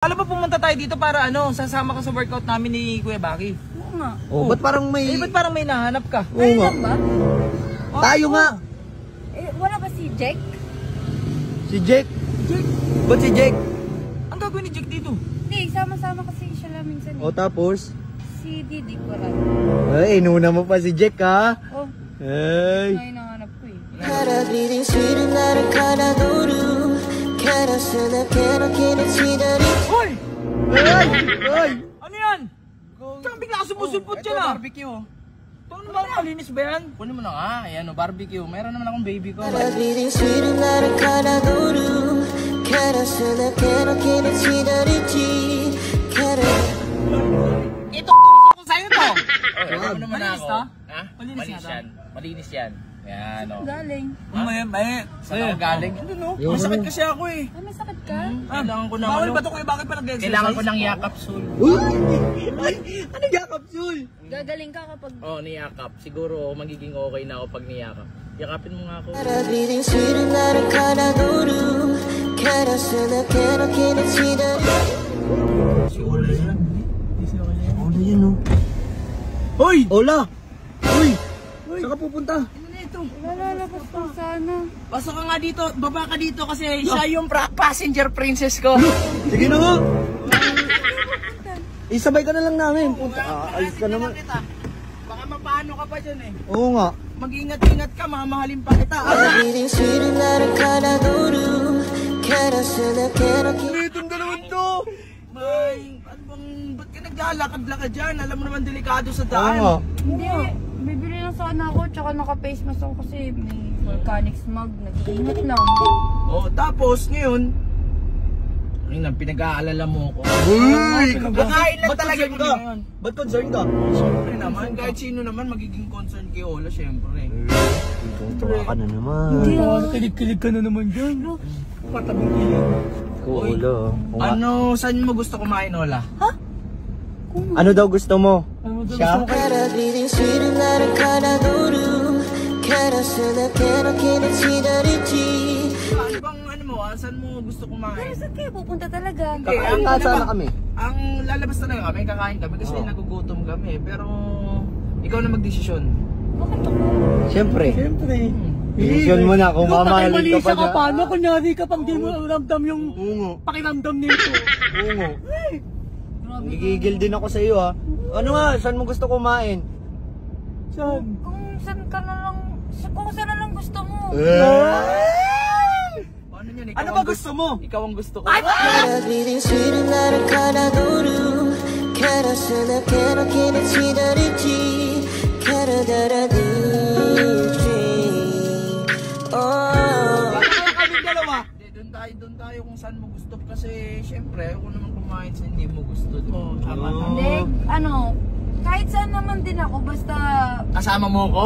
Alam mo pumunta tayo dito para ano, sasama ka sa workout namin ni Kuya Baki. Oo nga. Oh, ba't parang may... ba't parang may nahanap ka? Oo nga. ba? Tayo nga. Wala ba si Jake? Si Jake. Jake? Ba't si Jake? Ang gagawin ni Jake dito? Hindi, sama-sama kasi siya lang minsan. O tapos? Si Didi Coral. Ay, inuna mo pa si Jake ha? Oh, Ay. ngayon nanganap ko eh. Hoy! Ay! Ay! Ano yan? Tsaka bigla ka sumusulpot Ito, dyan ah. barbecue. Ito ano ba? Malinis ba yan? Kunin mo na nga. Ayan o, barbecue. Meron naman akong baby ko. Ito gusto ko sa'yo to. Ano naman Malinis ako? to? Ha? Malinis Malinis nga yan. Malinis yan. Yan o. Galing. Saan ako galing? Ano no? Yung Masakit ano? kasi ako eh. Ay, may sakit ka? Kailangan ko ng Bawal ano. ba ito Kuya Baki pa nag-exercise? Kailangan ko ng yakapsul. Uy! Ay! Ano yakapsul? Gagaling ka kapag... Oh, niyakap. Siguro magiging okay na ako pag niyakap. Yakapin mo nga ako. Ola yan o. Hoy! Ola! Uy! Saan ka pupunta? Ano na ito? Lalabas pa sana. Pasok ka nga dito. Baba ka dito kasi siya yung passenger princess ko. Sige na nga! Isabay ka na lang namin. Punta. Alis ka naman. Kita. Baka mapano ka pa dyan eh. Oo nga. Mag-ingat-ingat ka, mamahalin pa kita. Itong dalawang to! May, ano bang, ba't ka naglalakad-lakad dyan? Alam mo naman delikado sa Oo daan. nga. Hindi, bibili lang sana ako tsaka naka-face mask ako kasi may volcanic smog. Nag-ingat lang. Oh, tapos ngayon, ayun ang pinag-aalala mo ko. Uy! Kakain lang Ba't talaga concern kami ka? ngayon. Ba't concern ka? Siyempre naman, kahit sino naman magiging concern kay Ola, siyempre. Tuwa ka na naman. Hindi Kilig-kilig ka na naman dyan. Patabing kilig. Uy. Ano, saan mo gusto kumain, Ola? Ano daw gusto mo? Siya? Ano bang, ano mo, saan mo gusto kumain? Saan kayo pupunta talaga? Kakain nga sana kami. Ang lalabas talaga kami, kakain kami kasi nagugutom kami. Pero, ikaw na magdesisyon. Bakit ako? Siyempre. Desisyon mo na kung mamahalin ka pa niya. Paano kunyari ka pang di mo ramdam yung Ungo. pakiramdam nito? Ungo. Grabe. Gigigil din ako sa iyo ha. Ano nga? Saan mo gusto kumain? Saan? Kung saan ka na lang, kung saan na lang gusto mo. Ano yun? Ano ba gusto mo? Ikaw ang gusto ko. Kaming dalawa. Doon tayo kung saan mo gusto kasi syempre ako naman kumain sa hindi mo gusto. Oh, tama na. Hindi, ano, kahit saan naman din ako, basta... Kasama mo ko?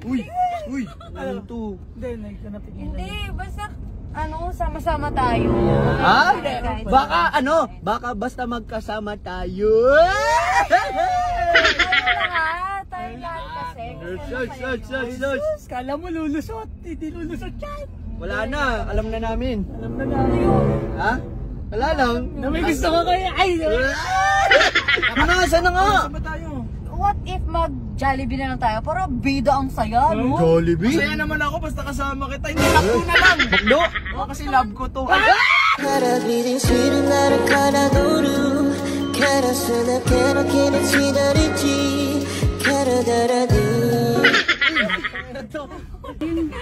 Uy! Uy! Ano to? Hindi, nagkanapin. Hindi, basta, ano, sama-sama tayo. Ha? Kahit- Baka ano? Baka basta magkasama tayo. Tayo na nga, tayo lahat kasi. Search. Kala mo lulusot, hindi lulusot yan. Wala na, alam na namin. Alam na namin. Ha? Wala lang. Na may gusto ka kaya. Ay! Ano nga, sana nga? Saan ba tayo? What if mag-Jollibee na lang tayo? Para bida ang saya, no? Jollibee? Masaya naman ako basta kasama kita. Hindi love ko na lang. Makdo? Oh, kasi love ko to.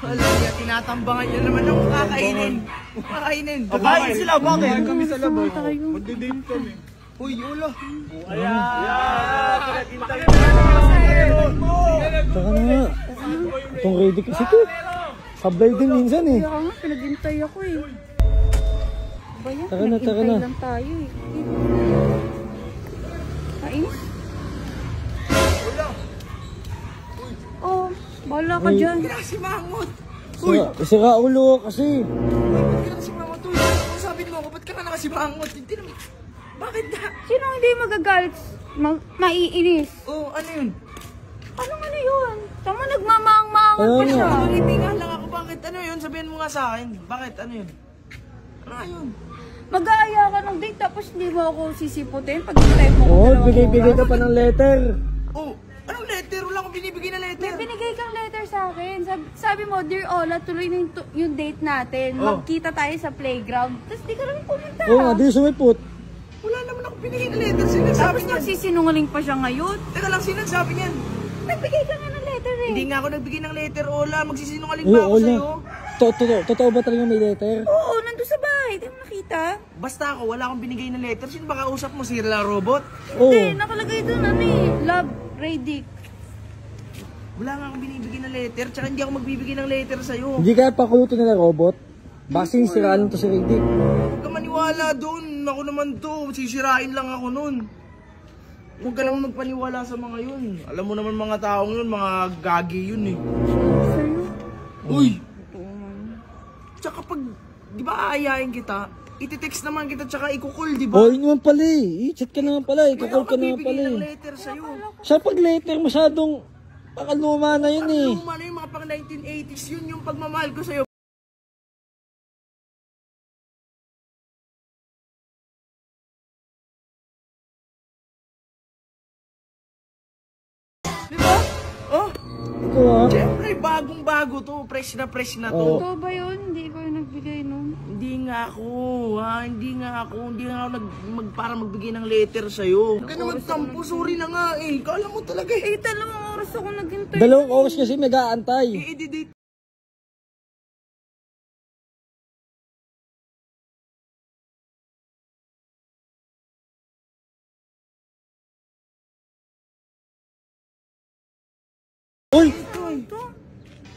Wala, tinatambangan niya naman yung kakainin. Kakainin. Kakain sila, bakit? Kami sa labas. Magdidate kami. Uy, Yola. Saka na nga. Itong ready kasi to. Sablay din minsan eh. Kaya nga, pinaghintay ako eh. Ba yan? Taka na, taka na. Pinaghintay lang tayo eh. Kainis? Oh, bahala ka dyan. Si Mangot. Sira ulo kasi. Ba't ka na si Mangot? Kung sabi mo ako, ba't ka na nakasimangot? Hindi naman. Bakit na? Sino hindi magagalit? Maiinis? Oh, ano yun? Anong ano yun? Tama nagmamang-mang Ano pa siya. Ngiti nga lang ako, bakit ano yun? Sabihin mo nga sa akin. Bakit ano yun? Ano yun? Mag-aaya ka ng date tapos hindi mo ako sisiputin pag hintay mo ko Oo, dalawang bigay-bigay ka oras. pa ng letter. Oh, anong letter? Wala akong binibigay na letter. May binigay kang letter sa akin. Sabi mo, Dear Ola, tuloy na yung date natin. Oh. Magkita tayo sa playground. Tapos di ka naman pumunta. Oo nga, di sumipot. Wala naman akong binigay na letter. Sinasabi Tapos niyan. nagsisinungaling pa siya ngayon. Teka lang, sinasabi niyan. Nagbigay ka nga ng letter eh. Hindi nga ako nagbigay ng letter, Ola. Magsisinungaling Oo, ba ako Ola. sa'yo? Totoo ba talaga may letter? Oo, nandun sa bahay. Di mo nakita? Basta ako, wala akong binigay na letter. Sino ba kausap mo? Si La Robot? Oo. Hindi, nakalagay doon ano eh. Love, Radic. Wala nga akong binibigay na letter. Tsaka hindi ako magbibigay ng letter sa'yo. Hindi kaya pakuluto nila robot? Basing siraan to si Riddick. Huwag ka maniwala doon. Ako naman to. Sisirain lang ako nun. Huwag ka lang magpaniwala sa mga yun. Alam mo naman mga taong yun, mga gagi yun eh. Sa'yo? Uy! Tsaka pag, di ba aayain kita, iti-text naman kita tsaka ikukul, di ba? Oo, yun naman pala eh. I-chat ka naman pala eh. Kaya Kukul ako ka naman magbibigay pala ng eh. letter sa'yo. Siya pag letter masyadong pakaluma na yun eh. Luma na yung mga pang 1980s, yun yung pagmamahal ko sa'yo. Di ba? Oh, Ito ah. siyempre, bagong-bago to. Fresh na to. Oo. Totoo ba yun? Hindi ko yung nagbigay nun. Hindi nga ako, Hindi nga ako para magbigay ng letter sa'yo. Huwag ka naman tampo, sorry na nga eh. Kala mo talaga eh. Eh, 2 oras ako naghintay. 2 oras kasi mag-aantay. I-edit. Uy!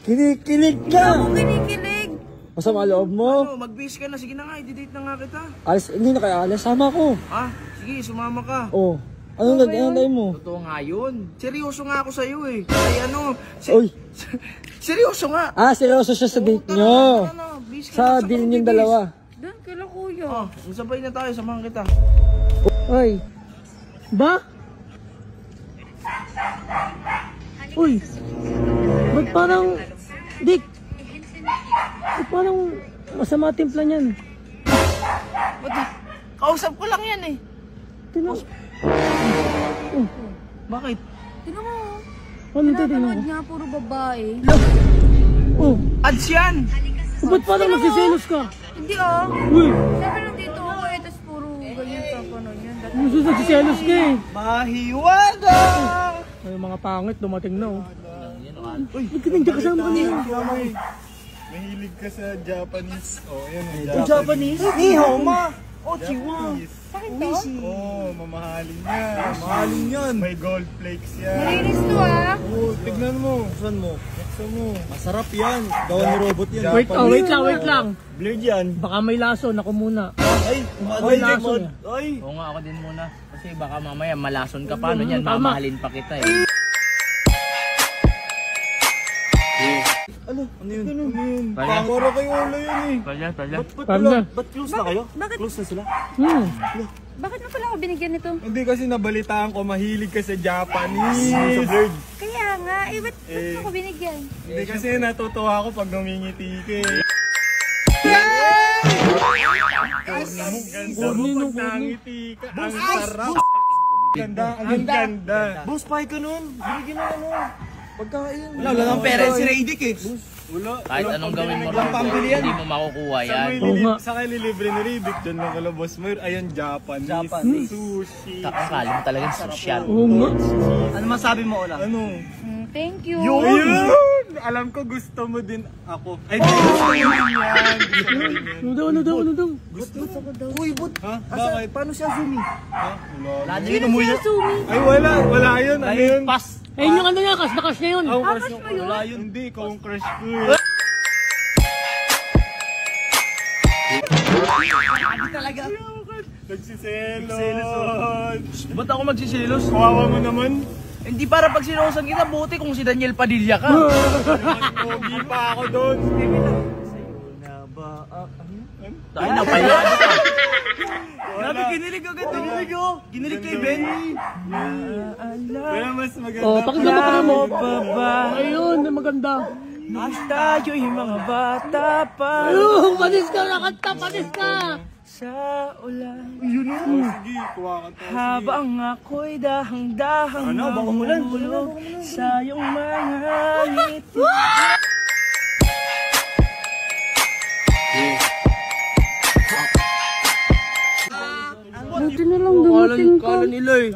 Kinikilig ka! Ako kinikilig. Masama loob mo? Ano, mag-base ka na. Sige na nga, i-date na nga kita. Alis, hindi na kaya alis. Sama ko. Ah, sige, sumama ka. Oh. Anong nag-aantay mo? Totoo nga yun. Seryoso nga ako sa'yo eh. Kasi ano, Uy! seryoso nga. Ah, seryoso siya sa date nyo. Base ka Sa na, deal saka niyong mag-base. dalawa. Doon kila kuya. Oh, sabay na tayo, samahan kita. Uy! Ba? Uy! Ba't parang... Dick! Ba't parang masama timpla niyan? Kausap ko lang yan eh. Tinan. Bakit? Tingnan mo. Ano ito? Pinapanood niya, puro babae. Oh! Ads yan! Ba't parang nagsiselos ka? Hindi ah. Uy! Siyempre nandito ako eh, tapos puro ganyan papanood yan. Gusto nagsiselos ka eh. Mahiwaga! Ay, mga pangit, dumating na oh. Uy! Ba't ka nandiyan kasama kanina? Mahilig ka sa Japanese. Oh, yan Ang Japanese? Ni hao ma! Oh, chiwa! Bakit to? Oh, mamahalin yan. Mamahalin yan. May gold flakes yan. Malinis to ah. Oh, tignan mo. Saan mo? Buksan mo. Masarap yan. Gawa ni robot yan. Wait lang. Blurred yan. Baka may laso, ako muna. Ay, May laso niya. Ay. Oo nga, ako din muna. Kasi baka mamaya malason ka pa, ano yan, mamahalin pa kita eh. Ano yun? Ano yun? Pangoro kay Ola yun eh. Palya. Ba't close na kayo? Bakit? Close na sila? Bakit mo pala ako binigyan nito? Hindi kasi nabalitaan ko mahilig ka sa Japanese. Sa blurred. Kaya nga, eh ba't mo ako binigyan? Hindi kasi natutuwa ako pag numingiti ka eh. Ganda mo pag nangiti ka. Ang sarap. Ganda, ang ganda. Boss, pahay ka nun. Binigyan na ano. Pagkain. Wala nang parents si Radic eh. Wala. Kahit anong gawin mo rin, pambili yan. hindi mo makukuha Sa yan. may sa kayo nilibre ni Riddick, dyan lang kala Boss Moir. Ayan, Japanese. Sushi. Akala mo talagang social. Ano masabi mo, Ola? Ano? Thank you. Ayun! Alam ko gusto mo din ako. Ay, gusto mo din yan. Ano daw? Uy, but, Ha? Bakit? Paano siya Zumi? Ha? Wala. sino siya Sumi? Ay, wala. Wala yun. Ano yun? Ayun yung ano niya, kas na kas na yun. Ako Ah, crush crush mo yun? Wala yun. Hindi, ikaw ang crush ko eh. Talaga. Nagsiselos. Ba't ako magsisilos? Kawawa mo naman. Hindi para pag sinusan kita, buti kung si Daniel Padilla ka. Pogi pa ako doon. Tayo na pa yan. Grabe, kinilig agad. Kinilig oh. Kinilig kay Ben. Pero mas maganda. Oh, pakinggan mo. Baba. Ayun, maganda. Mas tayo'y mga bata pa. Panis ka, nakanta, panis ka! Sa ulan. Habang ako'y dahang-dahang mahulog sa iyong mga ngiti. Buti na lang dumating ka. Kala nila eh.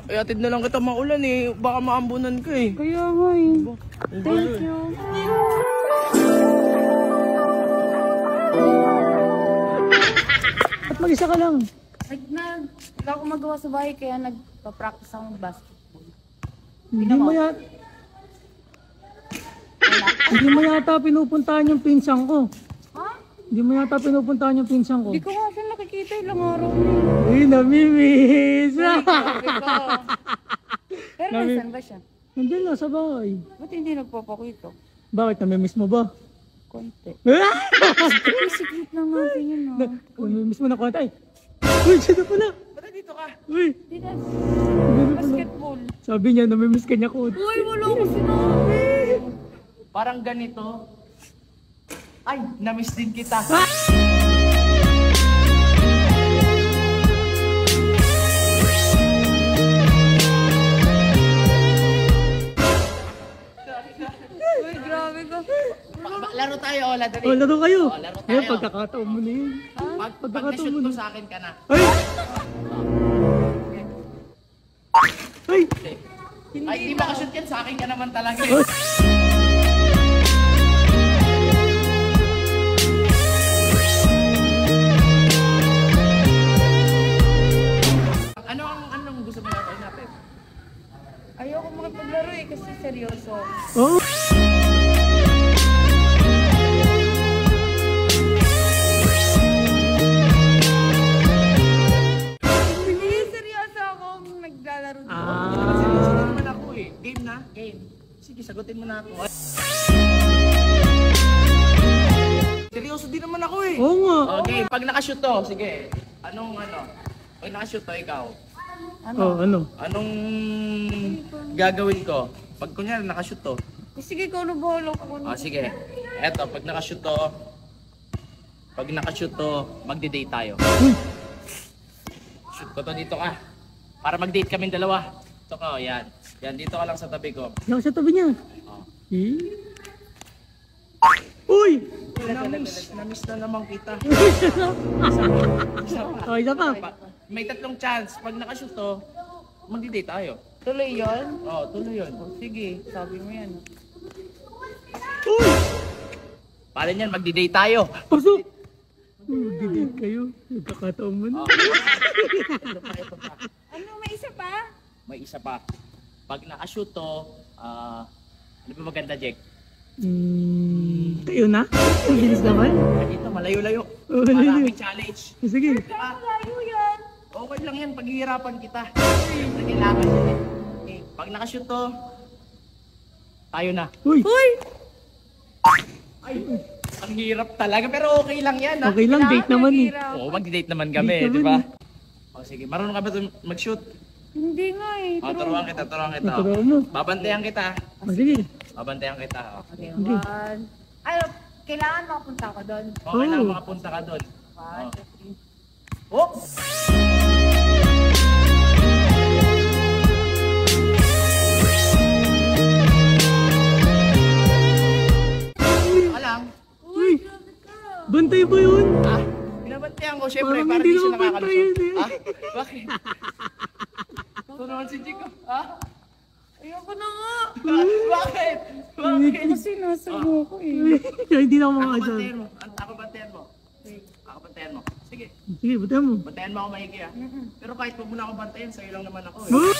Iatid na lang kita maulan eh. Baka maambunan ka eh. Kaya nga eh. Thank you. At mag-isa ka lang. Wala akong magawa sa bahay kaya nagpa-practice ako ng basketball. Hindi mo yata pinupuntahan yung pinsan ko. Ha? Hindi mo yata pinupuntahan yung pinsan ko. Hindi ko nga siya nakikita ilang araw na eh. Uy, namimiss! Sabi ko. Pero nasan ba siya? Nandiyan na sa bahay. Ba't hindi nagpapakita? Bakit? Namimiss mo ba? Konti. Secret lang natin yun ah. Namimiss mo na konti. Ay! Uy, siya na pala! Ba't dito ka? Uy! Hindi na. Hindi na pala. Basketball. Sabi niya, namimiss ka niya ko. Uy, wala ko sinabi. Parang ganito. Ay, namiss din kita. Uy, grabe ka. Laro tayo, Ola. Dali. Oh, laro kayo. laro tayo. Ayun, pagkakataon mo na yun. Pag na-shoot ko sa akin ka na. Ay! Ay! Ay, di makashoot yan. Sa akin ka naman talaga. Anong gusto mo natin natin? Ayoko makipaglaro eh kasi seryoso. Oh! Hindi, seryoso akong naglalaro. Seryoso na naman ako eh. Game na? Game. Sige, sagutin mo na ako. Seryoso din naman ako eh. Oo nga! Okay, pag nakashoot to, sige. Pag nakashoot to, ikaw. Oh, ano? Anong gagawin ko? Pag kunyari nakashoot to. Sige, ikaw na bahala ko. Sige. Eto, pag nakashoot to, magde-date tayo. Shoot ko to dito ka. Para mag-date kaming dalawa. Ito ka, yan. Yan, dito ka lang sa tabi ko. Yan sa tabi niya. Oh. Eh? Uy! Namiss na naman kita. Oh, isa pa. May tatlong chance. Pag nakashoot to, magde-date tayo. Tuloy yun? Oh, tuloy yun. Sige, sabi mo yan. Uy! Para niyan, magde-date tayo. Pasok! Didate kayo. Nagkakataon mo na. Ito pa. Ano, may isa pa? May isa pa. Pag nakashoot to, ano ba maganda, Jack? Kayo na? Ang bilis naman. Dito, malayo-layo. Oh, Para malayo. aming challenge. Sige. Diba? Layo yan. Okay lang yan, paghihirapan kita. Siyempre, kailangan yun eh. Okay. Pag nakashoot to, tayo na. Uy! Uy! Ay, ang hirap talaga, pero okay lang yan ha. Okay lang, date naman eh. Oo, mag-date naman kami, Date di ba? naman O sige, marunong ka ba mag-shoot? Hindi nga eh. O, turuan kita. Turuan mo. Babantayan kita. Oh, sige. Babantayan kita. O. Okay, one. Ay, kailangan makapunta ka doon. Okay lang, Oh. makapunta ka doon. One, two, three. Oh! Alam, Uy! Bantay ba yun? binabantayan ko syempre Parang para hindi di siya naman bantay nakakalusot. yun eh. Bakit? Ito naman si Chico. Ha? Ayoko na nga. Bakit? Bakit? Kasi nasa ko eh. Hindi na ako Ako makakasal. bantayan mo. Ako bantayan mo. Ako bantayan mo. Sige. Sige, batayan mo. Bantayan mo ako maigi ah. Pero kahit huwag mo na ako bantayan, sa'yo lang naman ako eh. Oh!